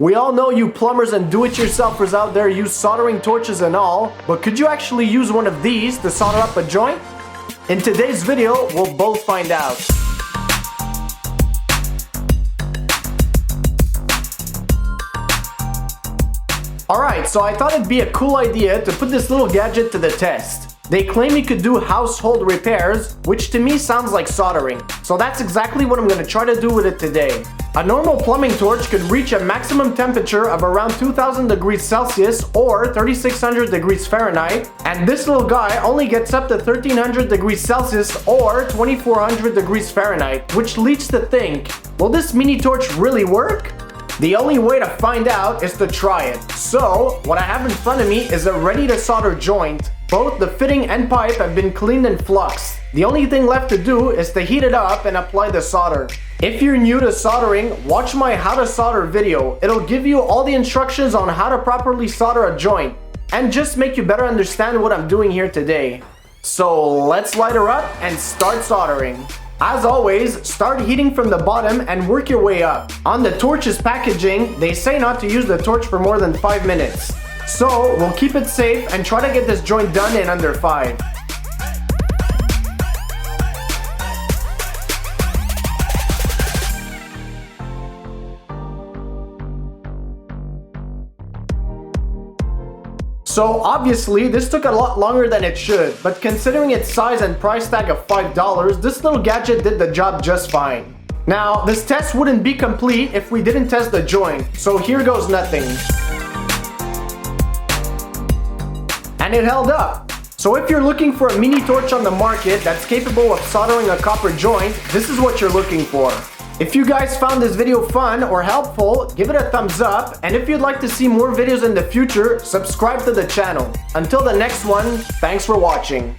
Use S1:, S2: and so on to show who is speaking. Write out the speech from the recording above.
S1: We all know you plumbers and do-it-yourselfers out there use soldering torches and all, but could you actually use one of these to solder up a joint? In today's video, we'll both find out. Alright, so I thought it'd be a cool idea to put this little gadget to the test. They claim it could do household repairs, which to me sounds like soldering. So that's exactly what I'm going to try to do with it today. A normal plumbing torch could reach a maximum temperature of around 2000 degrees Celsius or 3600 degrees Fahrenheit, and this little guy only gets up to 1300 degrees Celsius or 2400 degrees Fahrenheit, which leads to think, will this mini torch really work? The only way to find out is to try it. So, what I have in front of me is a ready to solder joint. Both the fitting and pipe have been cleaned and fluxed. The only thing left to do is to heat it up and apply the solder. If you're new to soldering, watch my how to solder video. It'll give you all the instructions on how to properly solder a joint and just make you better understand what I'm doing here today. So let's light her up and start soldering. As always, start heating from the bottom and work your way up. On the torch's packaging, they say not to use the torch for more than 5 minutes. So we'll keep it safe and try to get this joint done in under 5. So obviously this took a lot longer than it should, but considering its size and price tag of $5, this little gadget did the job just fine. Now, this test wouldn't be complete if we didn't test the joint, so here goes nothing. And it held up. So if you're looking for a mini torch on the market that's capable of soldering a copper joint, this is what you're looking for. If you guys found this video fun or helpful, give it a thumbs up, and if you'd like to see more videos in the future, subscribe to the channel. Until the next one, thanks for watching.